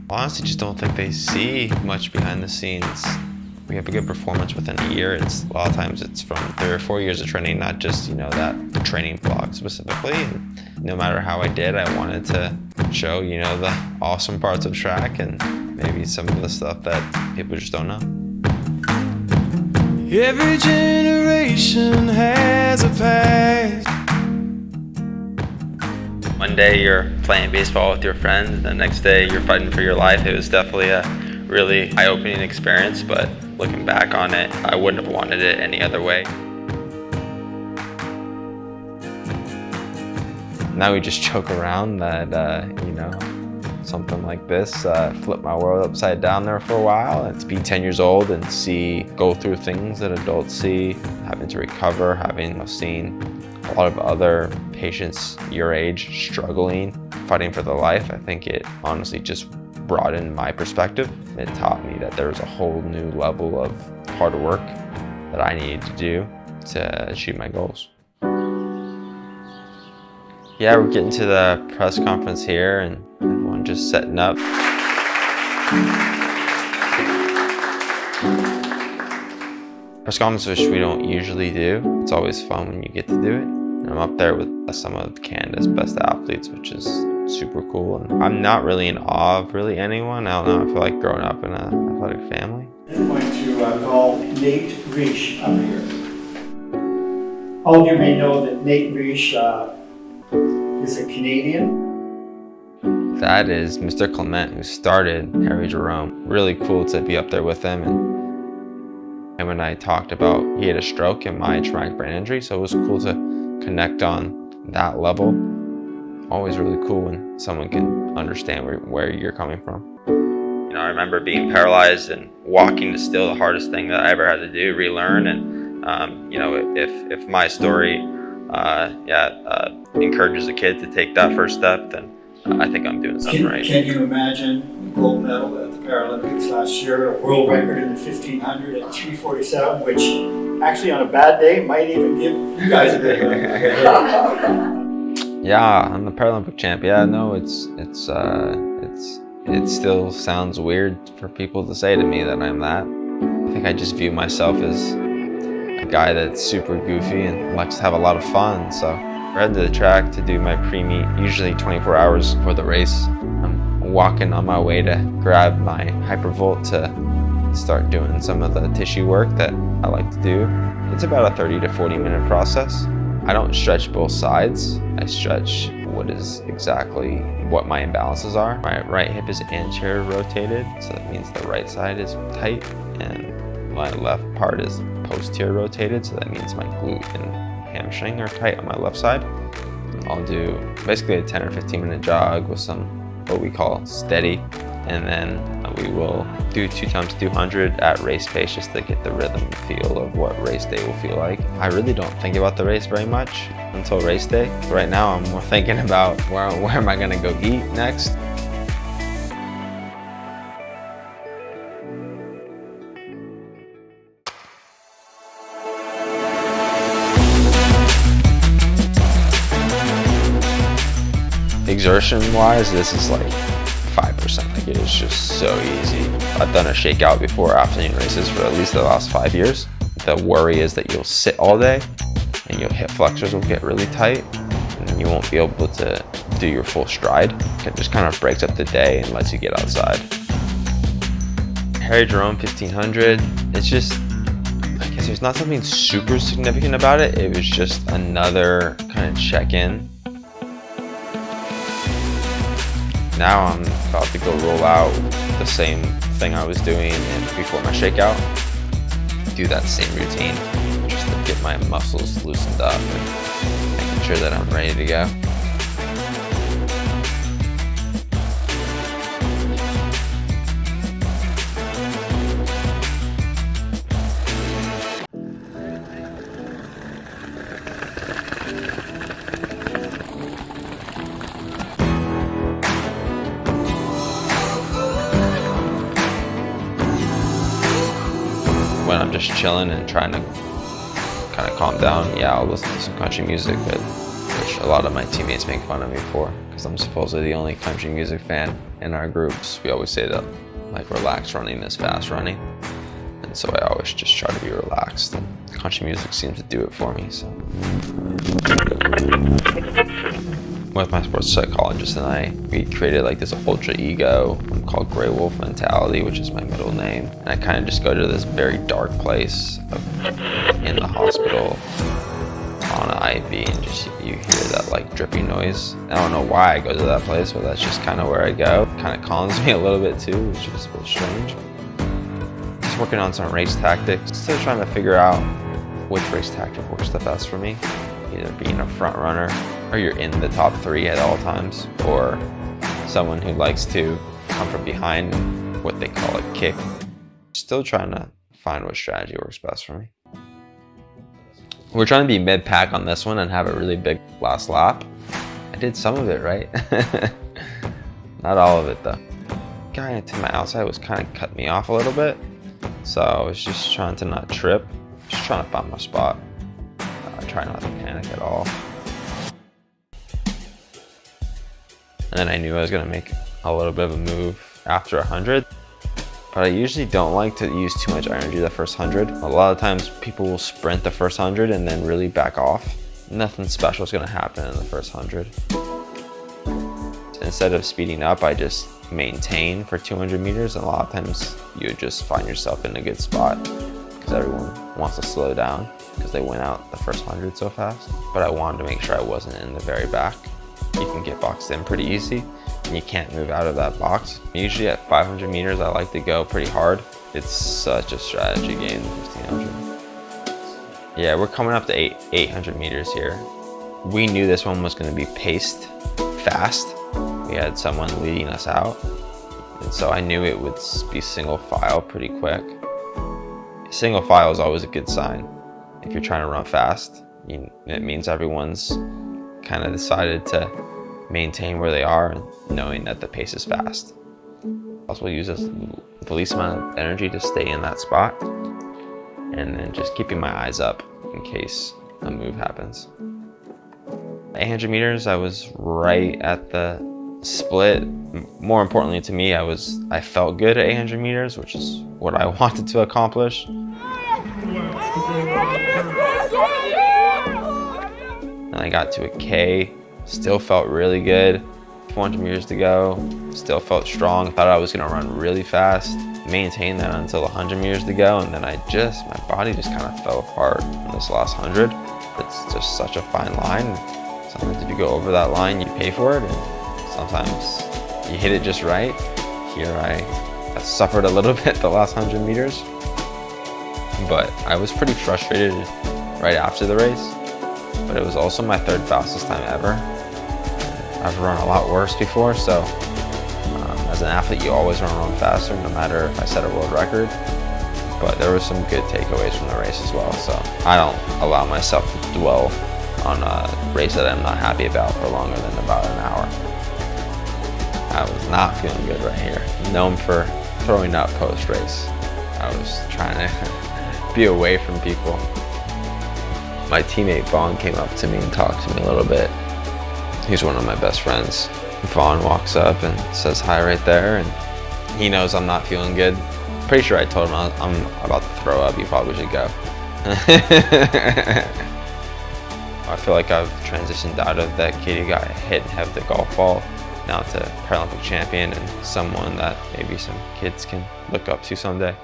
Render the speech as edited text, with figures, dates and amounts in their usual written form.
I honestly just don't think they see much behind the scenes. We have a good performance within a year. A lot of times it's from 3 or 4 years of training, not just, that training block specifically. And no matter how I did, I wanted to show, the awesome parts of track and maybe some of the stuff that people just don't know. Every generation has a past. One day you're playing baseball with your friends, the next day you're fighting for your life. It was definitely a really eye-opening experience, but looking back on it, I wouldn't have wanted it any other way. Now we just joke around that, something like this flipped my world upside down there for a while. And to be 10 years old and go through things that adults see, having to recover, having seen a lot of other patients your age struggling, fighting for their life, I think it honestly just broadened my perspective. It taught me that there was a whole new level of hard work that I needed to do to achieve my goals. Yeah, we're getting to the press conference here and everyone just setting up. Press conference, which we don't usually do. It's always fun when you get to do it. And I'm up there with some of Canada's best athletes, which is super cool. And I'm not really in awe of really anyone. I don't know, I feel like growing up in an athletic family. I'm going to call Nate Riech up here. All of you may know that Nate Riech is a Canadian. That is Mr. Clement, who started Harry Jerome. Really cool to be up there with him. And when I talked about, he had a stroke and my traumatic brain injury, so it was cool to connect on that level. Always really cool when someone can understand where you're coming from. I remember being paralyzed and walking is still the hardest thing that I ever had to do, relearn. And if my story encourages a kid to take that first step, then I think I'm doing something right. Can you imagine the gold medal at the Paralympics last year, a world record in the 1500 at 3:47, which actually on a bad day might even give you guys a bit of a Yeah, I'm the Paralympic champ. Yeah, no, it still sounds weird for people to say to me that I'm that. I think I just view myself as a guy that's super goofy and likes to have a lot of fun. So I head to the track to do my pre-meet, usually 24 hours before the race. I'm walking on my way to grab my Hypervolt to start doing some of the tissue work that I like to do. It's about a 30 to 40 minute process. I don't stretch both sides. I stretch what my imbalances are. My right hip is anterior rotated, so that means the right side is tight, and my left part is posterior rotated, so that means my glute and hamstring are tight on my left side. I'll do basically a 10 or 15 minute jog with some what we call steady, and then we will do 2 times 200 at race pace just to get the rhythm and feel of what race day will feel like. I really don't think about the race very much until race day. Right now I'm more thinking about where am I gonna go eat next. Exertion-wise, this is like 5%. Like, it is just so easy. I've done a shakeout before afternoon races for at least the last 5 years. The worry is that you'll sit all day and your hip flexors will get really tight and you won't be able to do your full stride. It just kind of breaks up the day and lets you get outside. Harry Jerome 1500, it's just, I guess there's not something super significant about it. It was just another kind of check-in. Now I'm about to go roll out the same thing I was doing before my shakeout. Do that same routine just to get my muscles loosened up and making sure that I'm ready to go. When I'm just chilling and trying to kind of calm down, yeah, I'll listen to some country music, which a lot of my teammates make fun of me for. because I'm supposedly the only country music fan in our groups. We always say that like relaxed running is fast running. And so I always just try to be relaxed, and country music seems to do it for me, so. With my sports psychologist and I, we created like this ultra ego called Grey Wolf Mentality, which is my middle name. And I kind of just go to this very dark place in the hospital on an IV, and just you hear that like dripping noise. I don't know why I go to that place, but that's just kind of where I go. It kind of calms me a little bit too, which is a bit strange. Just working on some race tactics, still trying to figure out which race tactic works the best for me. Either being a front runner, or you're in the top 3 at all times, or someone who likes to come from behind, what they call a kick. Still trying to find what strategy works best for me. We're trying to be mid-pack on this one and have a really big last lap. I did some of it right. Not all of it though. Guy to my outside was kind of cutting me off a little bit, so I was just trying to not trip, just trying to find my spot. Try not to panic at all. And then I knew I was gonna make a little bit of a move after 100, but I usually don't like to use too much energy the first 100. A lot of times people will sprint the first 100 and then really back off. Nothing special is gonna happen in the first 100. Instead of speeding up, I just maintain for 200 meters. And a lot of times you just find yourself in a good spot because everyone wants to slow down because they went out the first 100 so fast. But I wanted to make sure I wasn't in the very back. You can get boxed in pretty easy and you can't move out of that box. Usually at 500 meters, I like to go pretty hard. It's such a strategy game, the 1500. Yeah, we're coming up to 800 meters here. We knew this one was gonna be paced fast. We had someone leading us out. And so I knew it would be single file pretty quick. Single file is always a good sign. If you're trying to run fast, it means everyone's kind of decided to maintain where they are, knowing that the pace is fast. Also use the least amount of energy to stay in that spot, and then just keeping my eyes up in case a move happens. 800 meters, I was right at the split. More importantly to me, I felt good at 800 meters, which is what I wanted to accomplish. And I got to a K, still felt really good. 400 meters to go, still felt strong. Thought I was gonna run really fast, maintain that until 100 meters to go, and then my body just kind of fell apart in this last 100. It's just such a fine line. Sometimes if you go over that line, you pay for it, and sometimes you hit it just right. Here I suffered a little bit the last 100 meters, but I was pretty frustrated right after the race. But it was also my 3rd fastest time ever. I've run a lot worse before, so as an athlete, you always want to run faster, no matter if I set a world record. But there were some good takeaways from the race as well, so I don't allow myself to dwell on a race that I'm not happy about for longer than about an hour. I was not feeling good right here. Known for throwing up post-race. I was trying to be away from people. My teammate Vaughn came up to me and talked to me a little bit. He's one of my best friends. Vaughn walks up and says hi right there, and he knows I'm not feeling good. Pretty sure I told him I'm about to throw up. You probably should go. I feel like I've transitioned out of that kid who got hit and have the golf ball, now to Paralympic champion and someone that maybe some kids can look up to someday.